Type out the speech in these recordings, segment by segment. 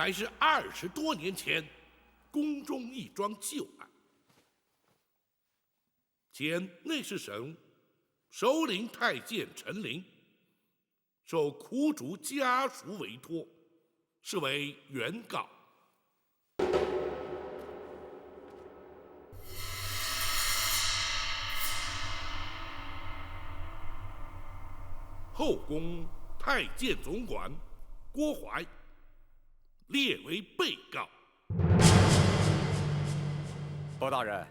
乃是20多年前宫中一桩旧案。前内侍省首领太监陈琳受苦主家属委托，是为原告。后宫太监总管郭槐列为被告。包大人，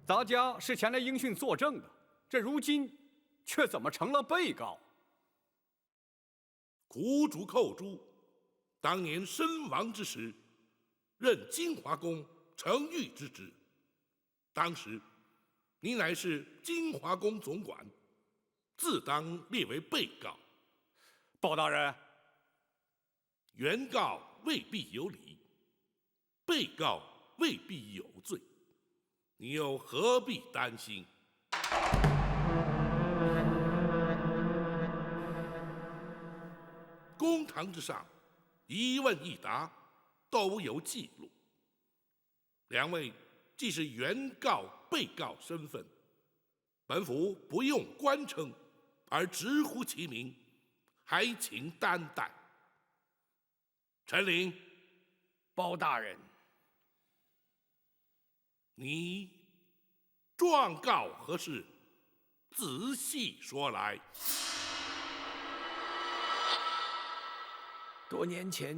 咱家是前来应讯作证的，这如今却怎么成了被告？苦主寇珠当年身亡之时，任金华宫承御之职。当时你乃是金华宫总管，自当列为被告。包大人，原告未必有理，被告未必有罪，你又何必担心？公堂之上，一问一答都有记录。两位既是原告、被告身份，本府不用官称，而直呼其名，还请担待。陈琳，包大人，你状告何事？仔细说来。多年前，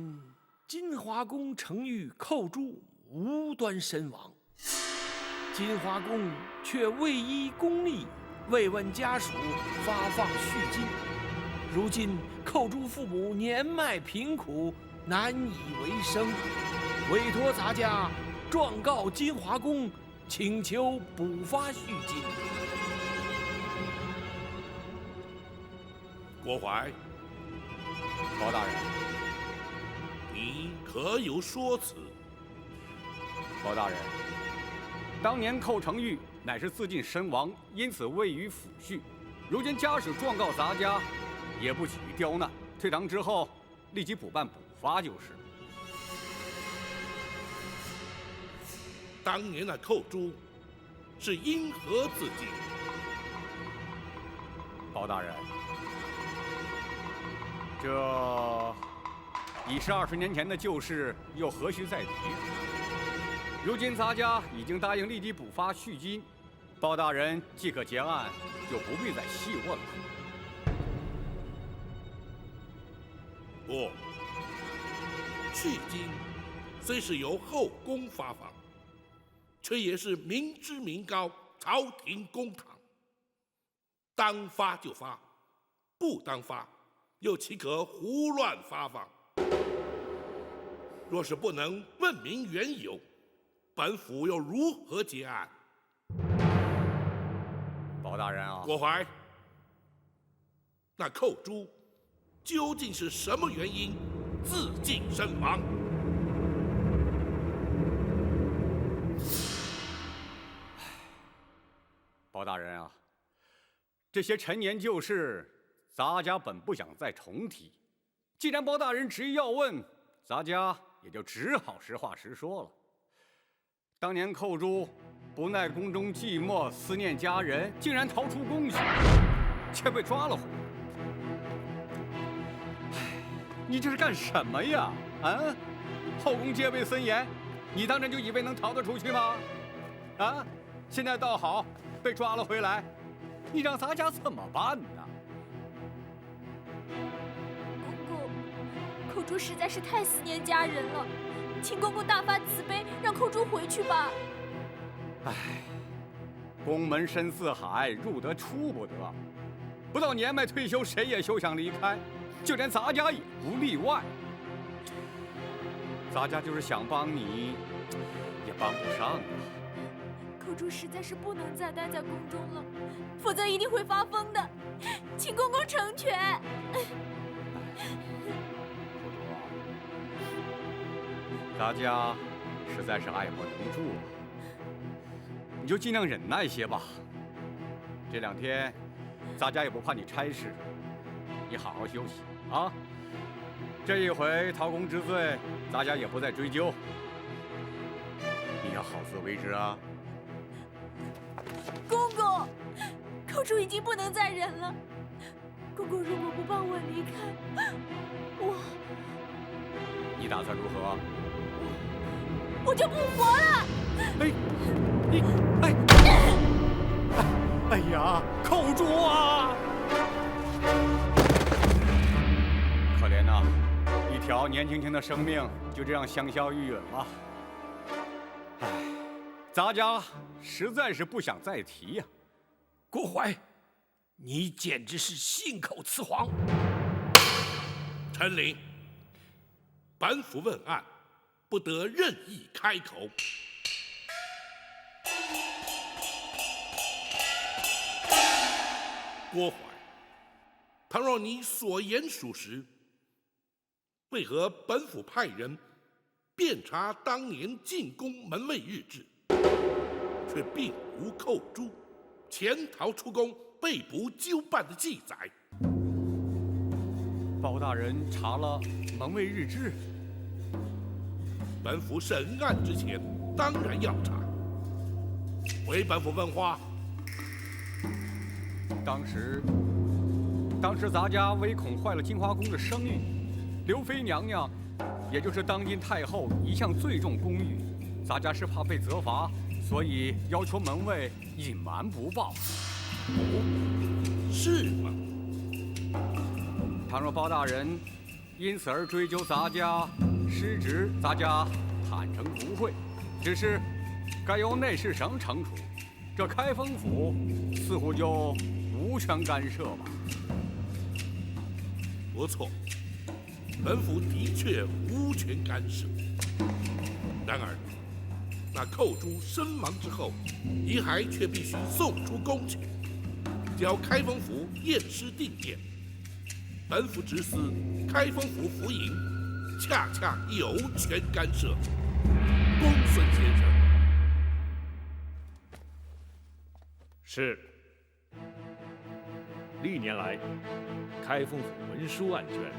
金华宫承御寇珠无端身亡，金华宫却未依公例慰问家属，发放恤金。如今寇珠父母年迈贫苦，难以为生，委托咱家状告金华宫，请求补发恤金。郭槐，包大人，你可有说辞？包大人，当年寇承御乃是自尽身亡，因此未予抚恤。如今家属状告咱家，也不起于刁难，退堂之后立即补办补发就是。当年那寇珠是因何自尽？包大人，这已是20年前的旧事，又何须再提？如今咱家已经答应立即补发恤金，包大人即可结案，就不必再细问了。不，恤金虽是由后宫发放，却也是民脂民膏，朝廷公堂，当发就发，不当发，又岂可胡乱发放？若是不能问明缘由，本府又如何结案？包大人啊，郭槐，那寇珠究竟是什么原因自尽身亡？包大人啊，这些陈年旧事，咱家本不想再重提。既然包大人执意要问，咱家也就只好实话实说了。当年寇珠不耐宫中寂寞，思念家人，竟然逃出宫去，却被抓了回来。你这是干什么呀？啊！后宫戒备森严，你当真就以为能逃得出去吗？啊！现在倒好，被抓了回来，你让咱家怎么办呢？公公，寇珠实在是太思念家人了，请公公大发慈悲，让寇珠回去吧。唉，宫门深似海，入得出不得。不到年迈退休，谁也休想离开，就连咱家也不例外。咱家就是想帮你，也帮不上啊。寇珠实在是不能再待在宫中了，否则一定会发疯的，请公公成全。寇珠，咱家实在是爱莫能助啊，你就尽量忍耐些吧。这2天，咱家也不怕你差事，你好好休息啊。这一回陶公之罪，咱家也不再追究。你要好自为之啊！公公，寇主已经不能再忍了。公公如果不帮我离开，你打算如何？我就不活了！哎呀，寇主啊！可怜呐，一条年轻轻的生命就这样香消玉殒了。唉，咱家实在是不想再提呀。郭槐，你简直是信口雌黄！陈琳，本府问案，不得任意开口。郭槐，倘若你所言属实，为何本府派人遍查当年进宫门卫日志，却并无寇诛、潜逃出宫、被捕纠办的记载？包大人查了门卫日志，本府审案之前，当然要查。回本府问话。当时咱家唯恐坏了金华宫的声誉，刘妃娘娘，也就是当今太后，一向最重公誉，咱家是怕被责罚，所以要求门卫隐瞒不报。是吗？倘若包大人因此而追究咱家失职，咱家坦诚不讳，只是该由内侍省惩处，这开封府似乎就无权干涉吧。不错，本府的确无权干涉。然而，那寇珠身亡之后，遗骸却必须送出宫去，交开封府验尸定验。本府直司开封府府尹，恰恰有权干涉。公孙先生。是。历年来，开封府文书案卷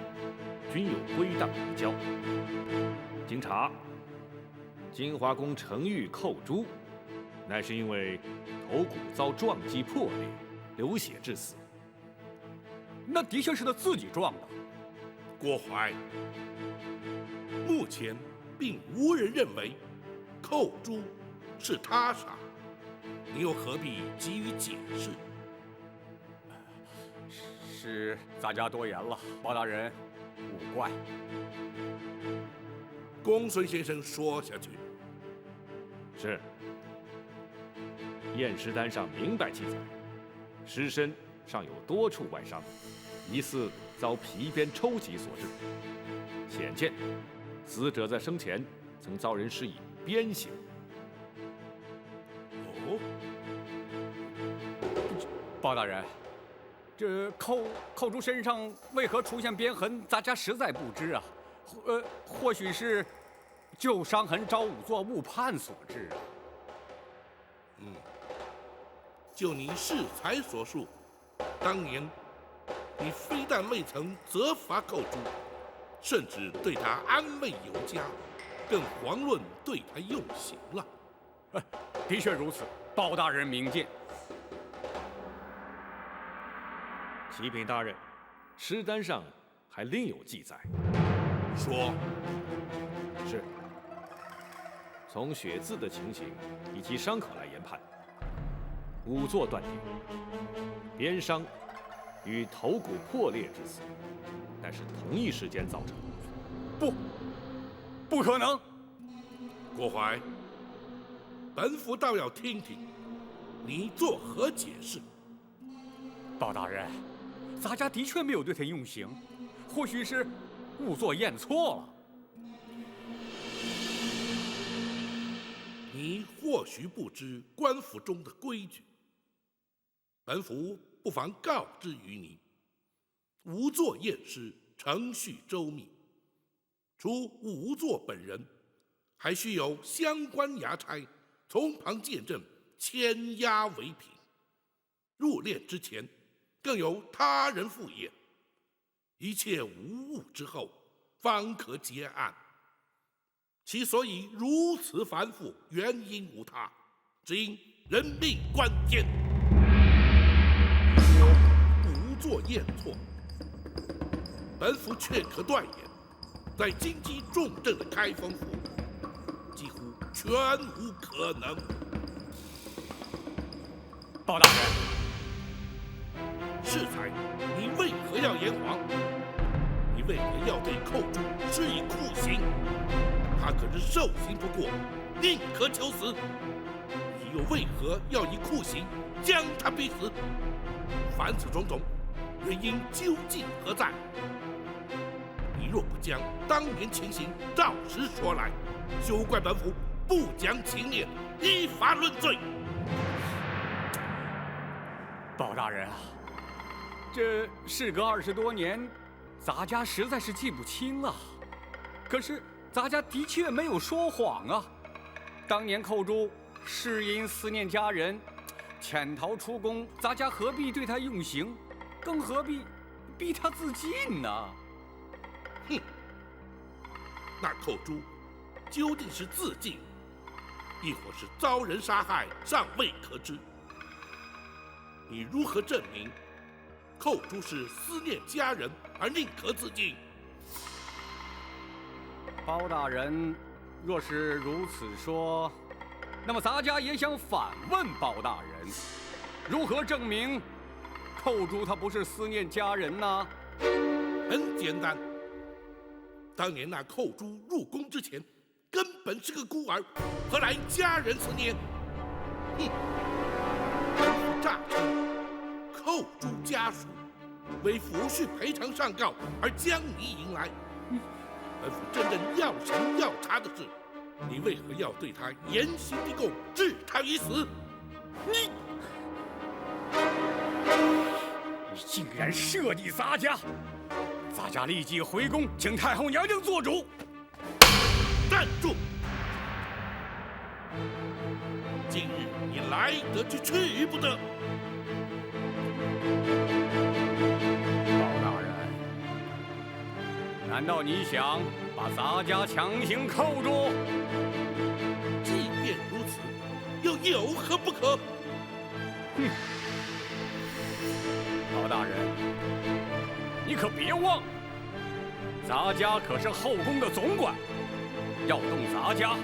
均有归档移交。经查，金华宫程昱寇诛，乃是因为头骨遭撞击破裂，流血致死。那的确是他自己撞的。郭槐，目前并无人认为寇珠是他杀，你又何必急于解释？是咱家多言了，包大人勿怪。公孙先生说下去。是。验尸单上明白记载，尸身上有多处外伤，疑似遭皮鞭抽击所致。显见，死者在生前曾遭人施以鞭刑。哦，包大人，这寇珠身上为何出现鞭痕，咱家实在不知啊。或许是旧伤痕招仵作误判所致啊。就你适才所述，当年你非但未曾责罚寇珠，甚至对他安慰有加，更遑论对他用刑了。的确如此，包大人明鉴。启禀大人，尸单上还另有记载。说，是。从血渍的情形以及伤口来研判，仵作断定，鞭伤与头骨破裂致死，但是同一时间造成。不可能！郭槐，本府倒要听听你作何解释。包大人，咱家的确没有对他用刑，或许是仵作验错了。你或许不知官府中的规矩，本府不妨告知于你：仵作验尸程序周密，除仵作本人，还需有相关衙差从旁见证，签押为凭。入殓之前，更有他人复验，一切无误之后，方可结案。其所以如此繁复，原因无他，只因人命关天。你说无作验错，本府却可断言，在经济重镇的开封府，几乎全无可能。包大人，适才，你为何要言谎？你为何要对寇珠施以酷刑？他可是受刑不过，宁可求死。你又为何要以酷刑将他逼死？凡此种种，原因究竟何在？你若不将当年情形照实说来，休怪本府不讲情面，依法论罪。包大人啊，这事隔20多年，咱家实在是记不清了。可是咱家的确没有说谎啊。当年寇珠是因思念家人，潜逃出宫，咱家何必对他用刑，更何必逼他自尽呢？哼，那寇珠究竟是自尽，亦或是遭人杀害，尚未可知。你如何证明寇珠是思念家人而宁可自尽？包大人若是如此说，那么咱家也想反问包大人，如何证明寇珠他不是思念家人呢？很简单，当年那寇珠入宫之前，根本是个孤儿，何来家人思念？哼！本府诈称寇珠家属为抚恤赔偿上告而将你迎来。本府真正要审要查的是，你为何要对他严刑逼供，置他于死？你竟然设计咱家！咱家立即回宫，请太后娘娘做主。站住！今日你来得及，去不得。包大人，难道你想把咱家强行扣住？即便如此，又有何不可？哼！包大人，你可别忘，咱家可是后宫的总管，要动咱家，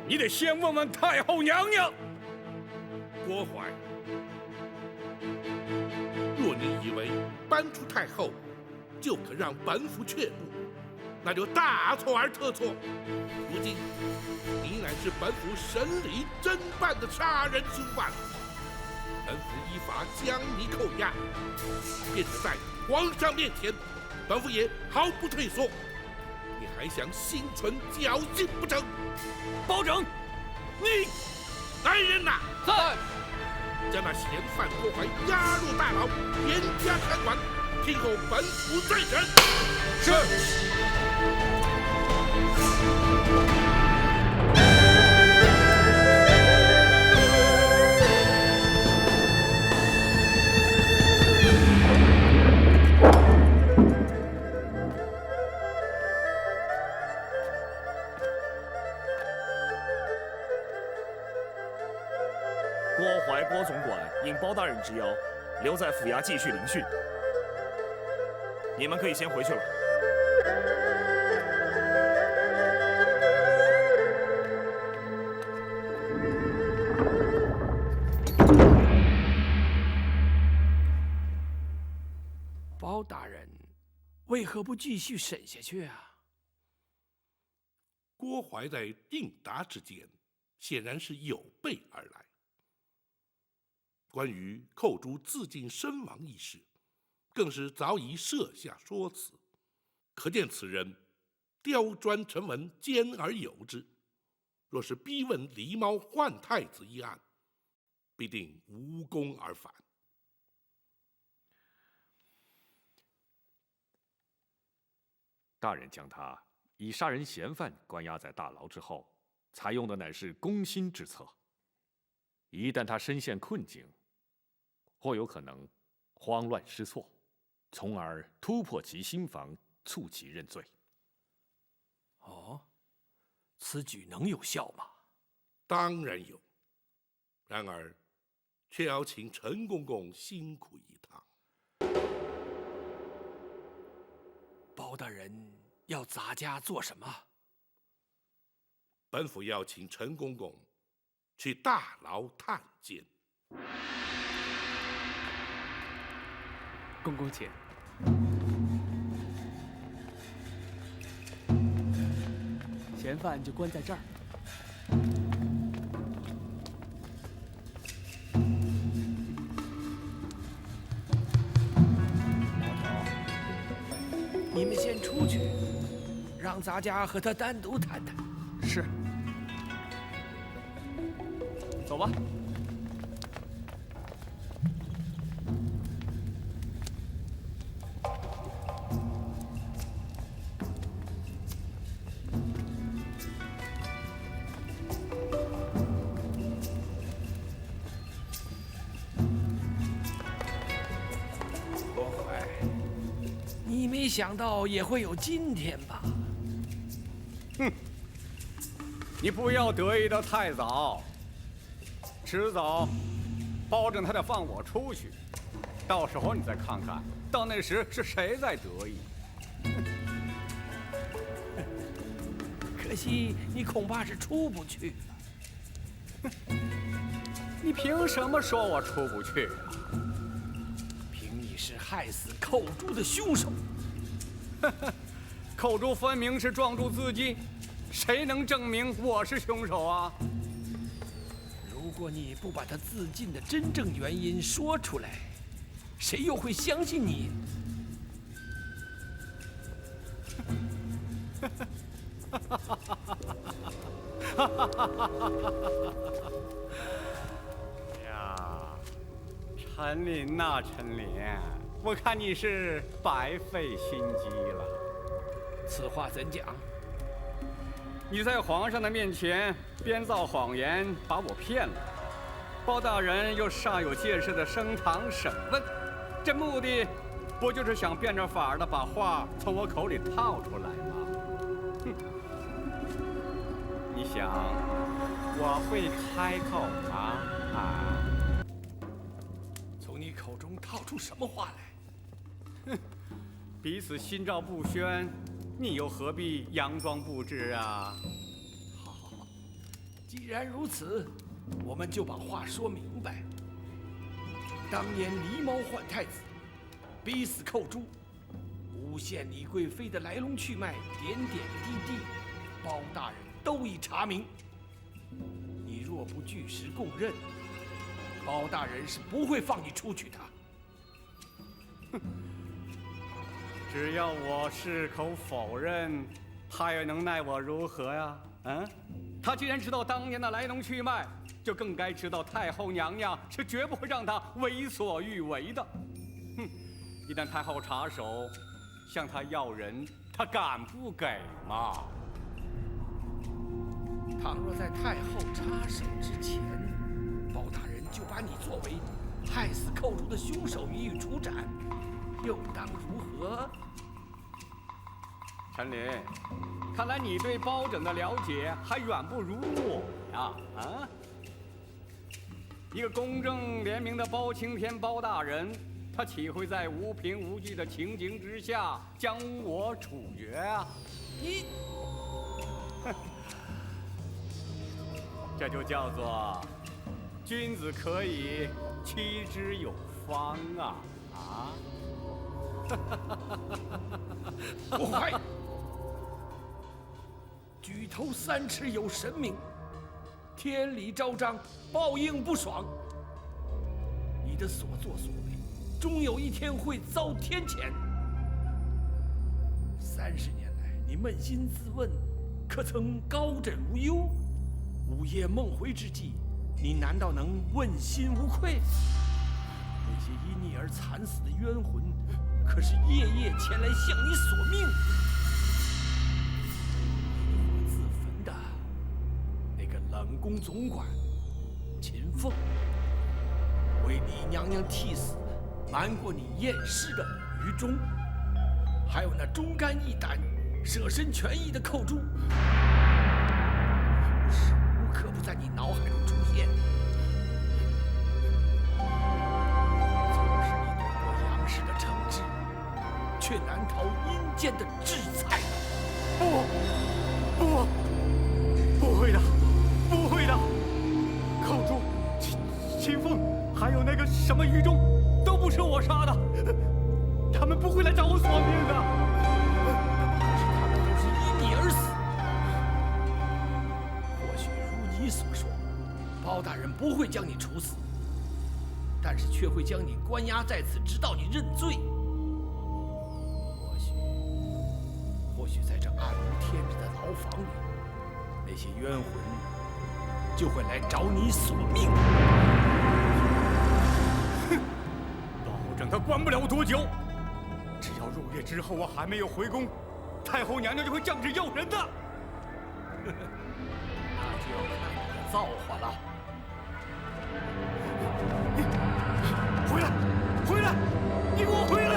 你得先问问太后娘娘。郭槐，若你以为搬出太后就可让本府却步，那就大错而特错。如今你乃是本府审理侦办的杀人凶犯，本府依法将你扣押，便是在皇上面前，本府也毫不退缩。你还想心存侥幸不成？包拯，你来人呐！在。将那嫌犯郭槐押入大牢，严加看管，听候本府再审。是。郭槐郭总管应包大人之邀，留在府衙继续聆讯。你们可以先回去了。包大人，为何不继续审下去啊？郭槐在应答之间，显然是有备而来。关于寇珠自尽身亡一事，更是早已设下说辞，可见此人刁钻沉稳，兼而有之。若是逼问狸猫换太子一案，必定无功而返。大人将他以杀人嫌犯关押在大牢之后，采用的乃是攻心之策。一旦他身陷困境，或有可能慌乱失措，从而突破其心防，促其认罪。哦，此举能有效吗？当然有，然而却要请陈公公辛苦一趟。包大人要咱家做什么？本府要请陈公公去大牢探监。公公请。嫌犯就关在这儿。你们先出去，让咱家和他单独谈谈。是。走吧。你没想到也会有今天吧？哼！你不要得意得太早，迟早包拯他得放我出去，到时候你再看看，到那时是谁在得意。可惜你恐怕是出不去了。你凭什么说我出不去啊？凭你是害死寇珠的凶手。寇珠分明是撞柱自尽，谁能证明我是凶手啊？如果你不把他自尽的真正原因说出来，谁又会相信你？呀，陈琳呐，陈琳，我看你是白费心机了。此话怎讲？你在皇上的面前编造谎言，把我骗了。包大人又煞有介事的升堂审问，这目的不就是想变着法儿的把话从我口里套出来吗？哼！你想我会开口吗？啊？从你口中套出什么话来？哼！彼此心照不宣，你又何必佯装不知啊？好，既然如此，我们就把话说明白。当年狸猫换太子，逼死寇珠，诬陷李贵妃的来龙去脉，点点滴滴，包大人都已查明。你若不据实供认，包大人是不会放你出去的。哼！只要我矢口否认，他又能奈我如何呀？他既然知道当年的来龙去脉，就更该知道太后娘娘是绝不会让他为所欲为的。哼！一旦太后插手，向他要人，他敢不给吗？倘若在太后插手之前，包大人就把你作为害死寇珠的凶手予以处斩，又当如何？陈琳，看来你对包拯的了解还远不如我呀！一个公正廉明的包青天包大人，他岂会在无凭无据的情形之下将我处决啊？你，这就叫做君子可以妻之有方啊！不坏！举头三尺有神明，天理昭彰，报应不爽。你的所作所为，终有一天会遭天谴。30年来，你扪心自问，可曾高枕无忧？午夜梦回之际，你难道能问心无愧？那些因你而惨死的冤魂，可是夜夜前来向你索命。引火自焚的那个冷宫总管秦凤，为李娘娘替死瞒过你验尸的于忠，还有那忠肝义胆、舍身全意的寇珠，在你脑海中出现。纵使你躲过杨氏的惩治，却难逃阴间的制裁。不会的，不会的！寇珠、秦凤，还有那个什么于中，都不是我杀的，他们不会来找我索命的。可是他们都是因你而死。或许如你所说，包大人不会将你处死，但是却会将你关押在此，直到你认罪。或许在这暗无天日的牢房里，那些冤魂就会来找你索命。保证他关不了多久。只要入夜之后我还没有回宫，太后娘娘就会降旨要人的。那就要看你的造化了。回来，回来，你给我回来！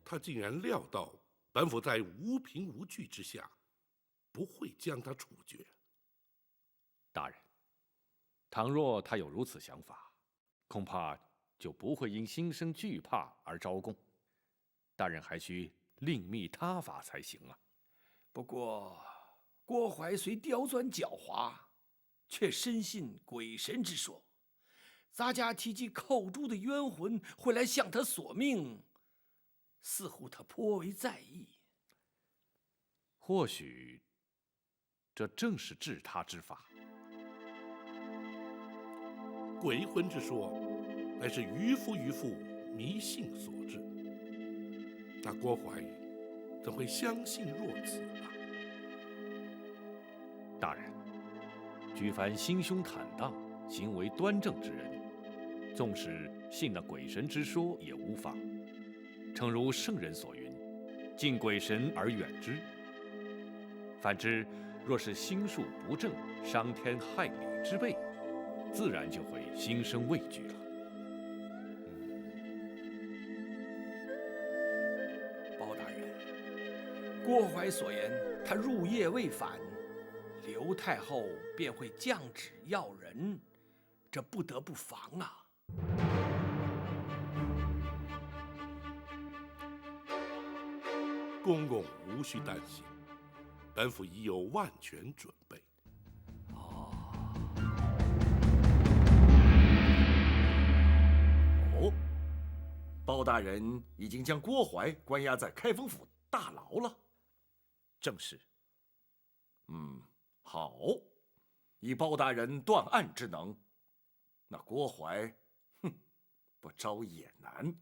他竟然料到本府在无凭无据之下，不会将他处决。大人，倘若他有如此想法，恐怕就不会因心生惧怕而招供。大人还需另觅他法才行啊。不过，郭淮虽刁钻狡猾，却深信鬼神之说。咱家提及寇珠的冤魂会来向他索命，似乎他颇为在意。或许，这正是治他之法。鬼魂之说，乃是愚夫迷信所致。那郭淮怎会相信若此啊？大人，举凡心胸坦荡、行为端正之人，纵使信了鬼神之说也无妨。诚如圣人所云：“敬鬼神而远之。”反之，若是心术不正、伤天害理之辈，自然就会心生畏惧了。包大人，郭淮所言，他入夜未返，刘太后便会降旨要人，这不得不防啊。公公无需担心，本府已有万全准备。哦，包大人已经将郭淮关押在开封府大牢了。正是。好，以包大人断案之能，那郭淮，不招也难。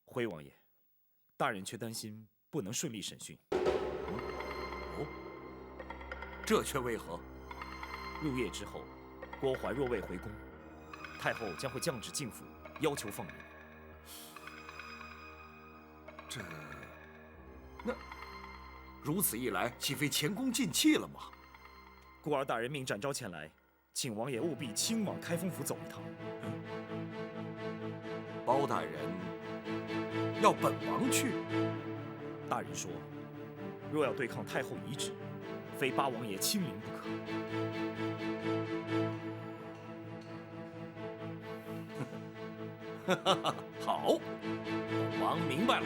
徽王爷，大人却担心不能顺利审讯。这却为何？入夜之后，郭淮若未回宫，太后将会降旨进府，要求放人。那如此一来，岂非前功尽弃了吗？孤儿大人命展昭前来，请王爷务必亲往开封府走一趟。包大人要本王去？大人说，若要对抗太后遗旨，非八王爷亲临不可。好，本王明白了。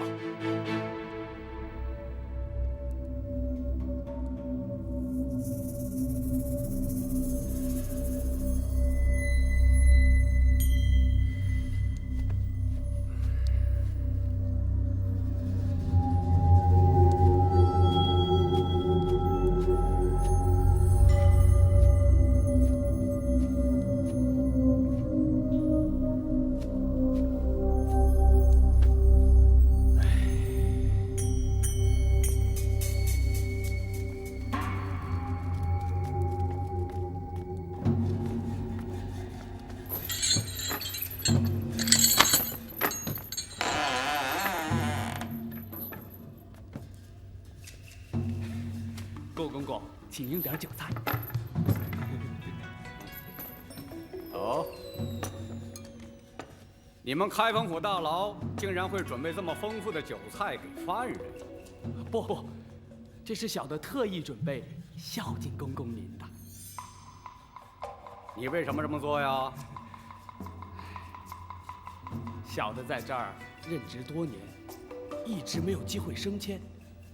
公，请用点酒菜。哦，你们开封府大牢竟然会准备这么丰富的酒菜给犯人？不，这是小的特意准备孝敬公公您的。你为什么这么做呀？小的在这儿任职多年，一直没有机会升迁。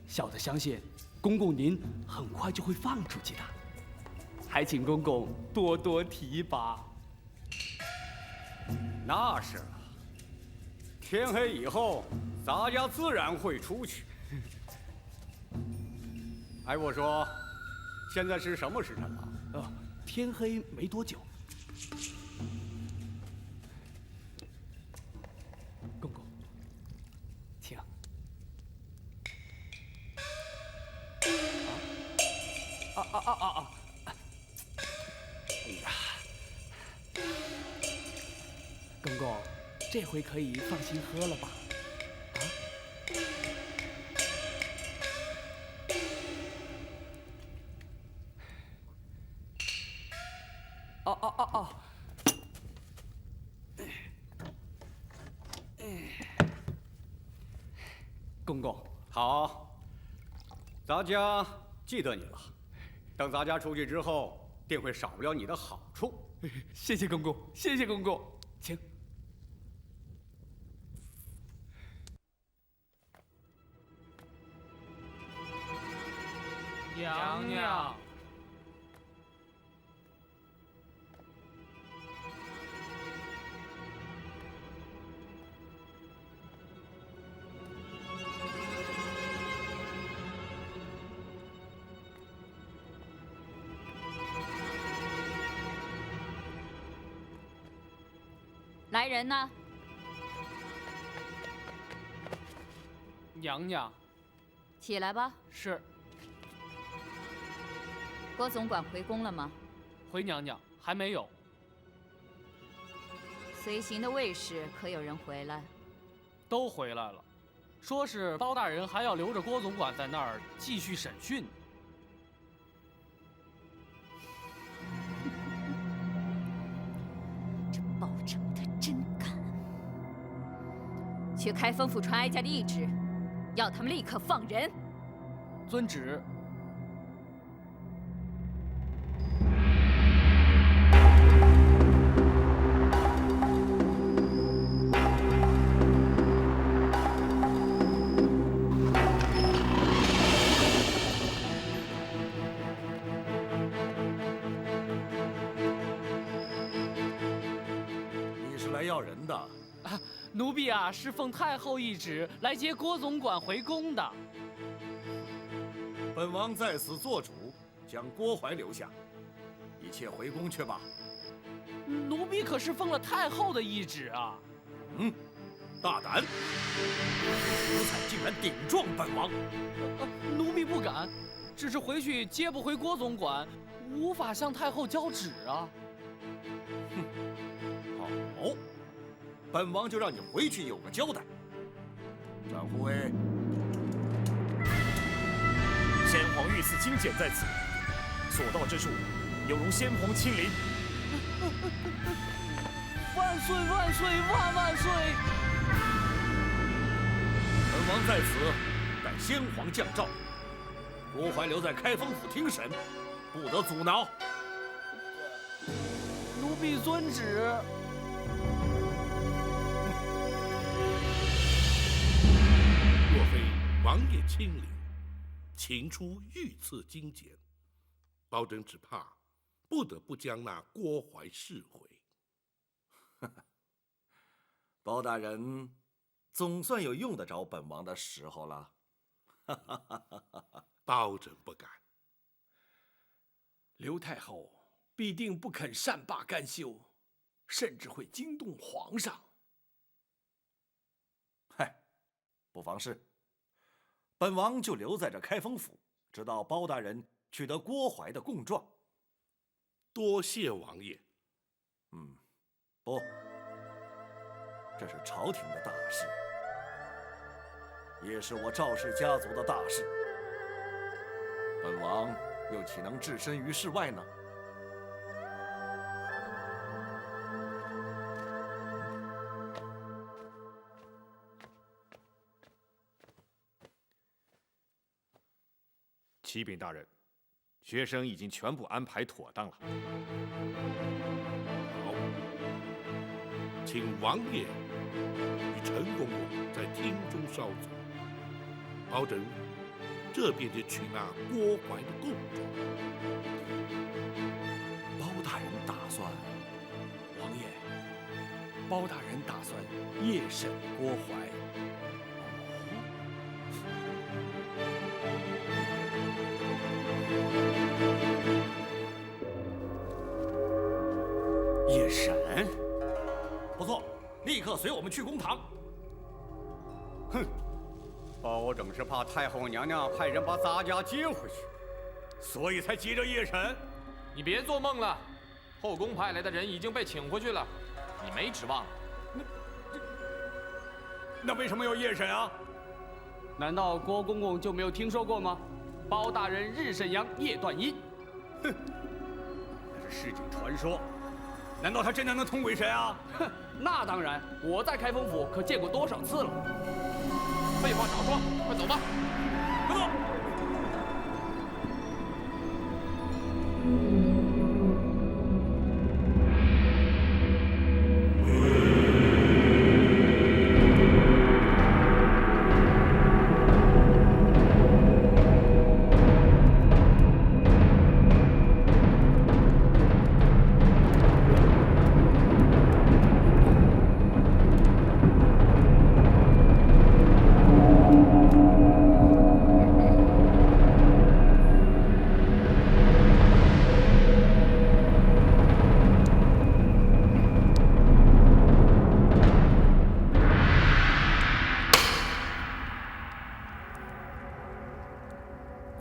小的相信，公公您很快就会放出去的，还请公公多多提拔。那是啊，天黑以后，咱家自然会出去。哎，我说，现在是什么时辰了？天黑没多久。公公，请。哎呀，公公，这回可以放心喝了吧？哦。公公，好，咱家记得你了。等咱家出去之后，定会少不了你的好处。谢谢公公，谢谢公公，请。娘娘。来人呐！娘娘，起来吧。是。郭总管回宫了吗？回娘娘，还没有。随行的卫士可有人回来？都回来了，说是包大人还要留着郭总管在那儿继续审讯。这包拯他真敢！去开封府传哀家的懿旨，要他们立刻放人。遵旨。要人的啊，奴婢啊是奉太后懿旨来接郭总管回宫的。本王在此做主，将郭槐留下，一切回宫去吧。奴婢可是奉了太后的懿旨啊！大胆！奴才竟然顶撞本王！奴婢不敢，只是回去接不回郭总管，无法向太后交旨啊。好，本王就让你回去有个交代。展护卫，先皇御赐金简在此，所到之处，有如先皇亲临。万岁万岁万万岁！本王在此待先皇降诏，郭槐留在开封府听审，不得阻挠。奴婢遵旨。若非王爷亲临，请出御赐金简，包拯只怕不得不将那郭槐释回。包大人总算有用得着本王的时候了。包拯不敢。刘太后必定不肯善罢甘休，甚至会惊动皇上。嗨，不妨事。本王就留在这开封府，直到包大人取得郭槐的供状。多谢王爷。不，这是朝廷的大事，也是我赵氏家族的大事。本王又岂能置身于世外呢？启禀大人，学生已经全部安排妥当了。好，请王爷与陈公公在厅中稍坐，保证这便就取那郭淮的供状。包大人打算，王爷，包大人打算夜审郭淮。夜审？不错，立刻随我们去公堂。哼，包拯是怕太后娘娘派人把咱家接回去，所以才急着夜审。你别做梦了，后宫派来的人已经被请回去了，你没指望了。那为什么要夜审啊？难道郭公公就没有听说过吗？包大人日审阳，夜断阴。哼，那是市井传说。难道他真的能通鬼神啊？哼，那当然，我在开封府可见过多少次了。废话少说，快走吧。快走！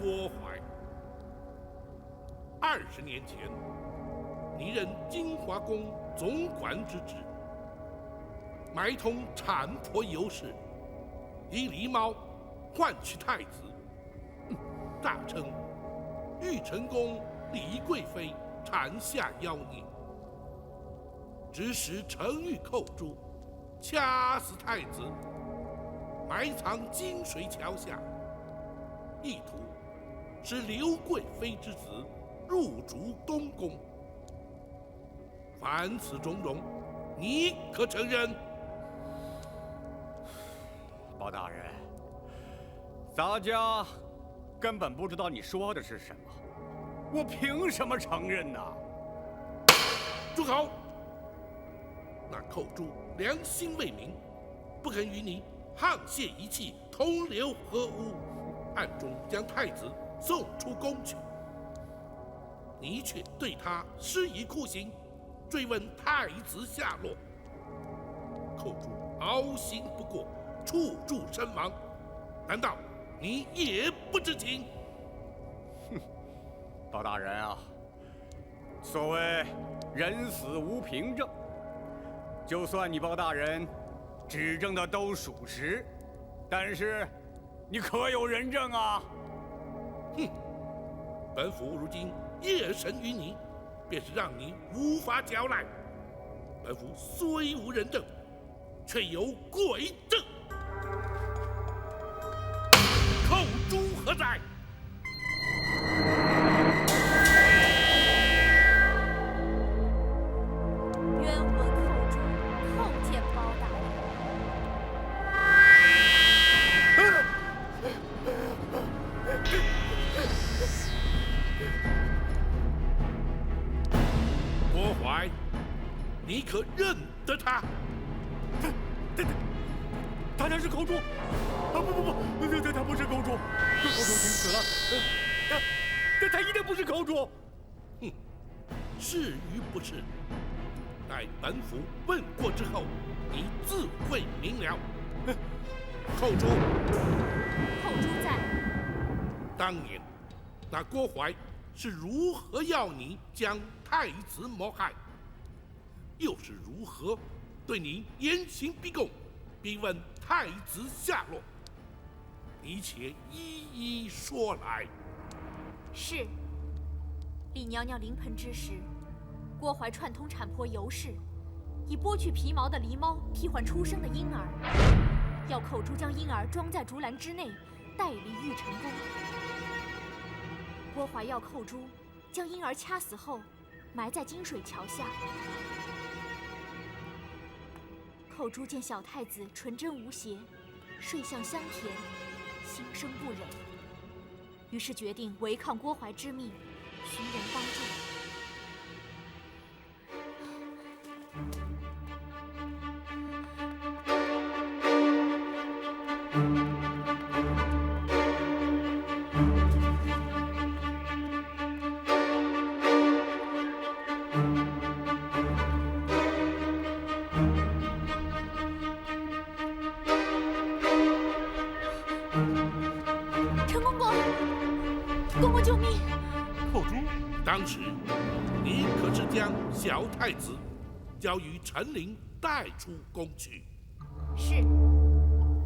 郭淮，20年前，你任金华宫总管之职，埋通产婆尤氏，以狸猫换取太子，大称玉成宫李贵妃产下妖孽，指使程昱寇诛，掐死太子，埋藏金水桥下，意图使刘贵妃之子入主东宫。凡此种种，你可承认？包大人，咱家根本不知道你说的是什么，我凭什么承认呢？住口！那寇诛良心未泯，不肯与你沆瀣一气，同流合污，暗中将太子送出宫去，你却对他施以酷刑，追问太子下落。寇诛凹刑不过，处处身亡，难道你也不知情？包大人啊，所谓人死无凭证，就算你包大人指证的都属实，但是你可有人证啊？哼！本府如今夜审于你，便是让你无法交代。本府虽无人证，却有鬼证。寇诛何在？冤魂寇诛，叩见包大人。郭淮，你可认得他？他才是寇诛！啊不，他不是寇诛，寇诛已经死了。他一定不是寇诛。哼，是与不是，待本府问过之后，你自会明了。寇诛，寇诛在。当年那郭淮是如何要你将太子谋害，又是如何对你严刑逼供，逼问太子下落？你且一一说来。是，李娘娘临盆之时，郭槐串通产婆尤氏，以剥去皮毛的狸猫替换出生的婴儿，要寇珠将婴儿装在竹篮之内，带离玉成宫。郭槐要寇珠将婴儿掐死后，埋在金水桥下。寇珠见小太子纯真无邪，睡相香甜，心生不忍，于是决定违抗郭槐之命，寻人帮助。公公救命！寇珠，当时你可是将小太子交于陈琳带出宫去？是。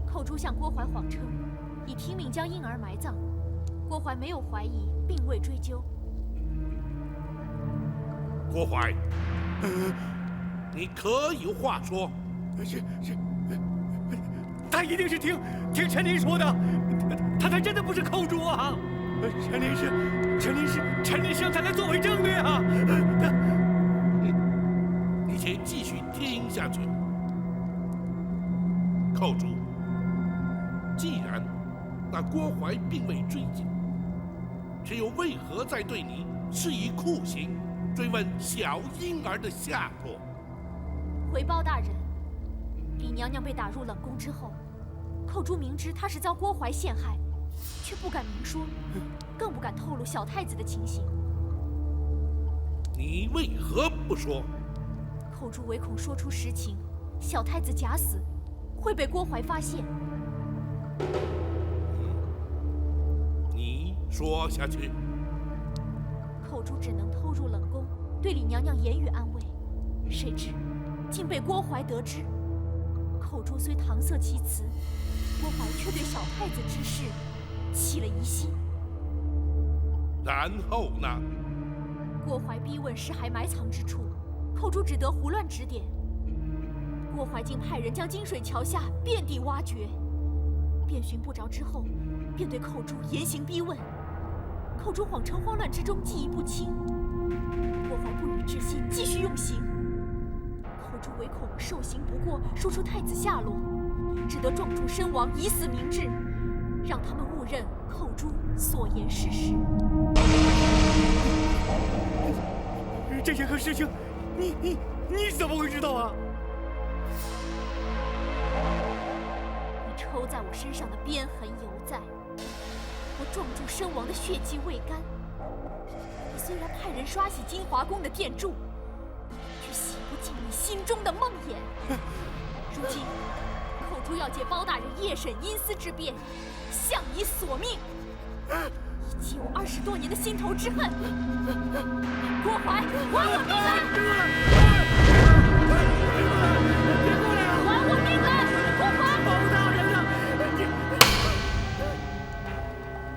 寇珠向郭槐谎称已听命将婴儿埋葬，郭槐没有怀疑，并未追究。郭槐，你可有话说？是，他一定是听陈琳说的，他才真的不是寇珠啊！陈琳香才来作为证的呀！你且继续听下去。寇珠，既然那郭槐并未追究，却又为何在对你施以酷刑，追问小婴儿的下落？回报大人，李娘娘被打入冷宫之后，寇珠明知她是遭郭槐陷害，却不敢明说，更不敢透露小太子的情形。你为何不说？寇珠唯恐说出实情，小太子假死，会被郭槐发现。你说下去。寇珠只能偷入冷宫，对李娘娘言语安慰，谁知竟被郭槐得知。寇珠虽搪塞其词，郭槐却对小太子之事起了疑心。然后呢？郭槐逼问尸骸埋藏之处，寇珠只得胡乱指点。郭槐竟派人将金水桥下遍地挖掘，遍寻不着之后，便对寇珠严刑逼问。寇珠谎称慌乱之中记忆不清，郭槐不予置信，继续用刑。寇珠唯恐受刑不过，说出太子下落，只得撞柱身亡，以死明志，让他们误认寇珠所言是实。这些个事情，你怎么会知道啊？你抽在我身上的鞭痕犹在，我撞柱身亡的血迹未干。你虽然派人刷洗金华宫的殿柱，却洗不尽你心中的梦魇。如今，寇珠要借包大人夜审阴司之便，向你索命，以解我20多年的心头之恨。郭槐，还我命来！还我命来！郭槐，包大人啊！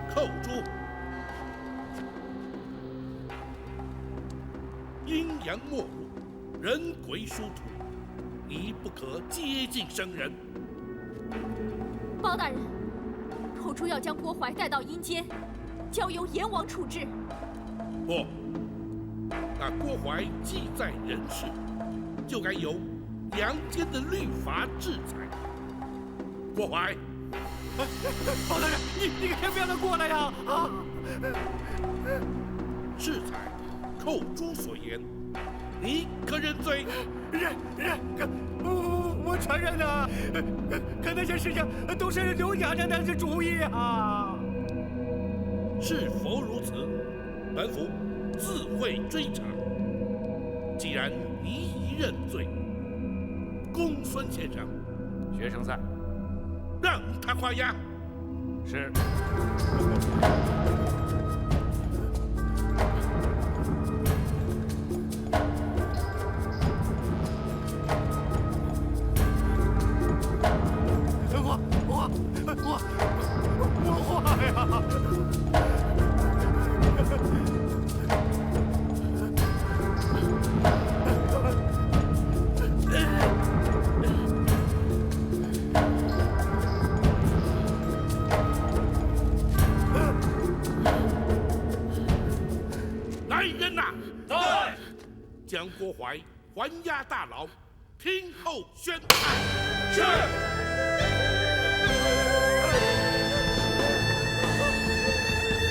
寇珠，阴阳没入，人鬼殊途，你不可接近生人。包大人，寇珠要将郭槐带到阴间，交由阎王处置。不，那郭槐既在人世，就该由阳间的律法制裁。郭槐，包大人，你可先不让他过来呀！啊！制裁寇珠所言，你可认罪？认，我承认了。可那些事情都是刘娘娘的主意啊！是否如此？本府自会追查。既然你已认罪，公孙先生，学生在，让他画押。是。我画呀！将郭淮还押大牢，听候宣判。是。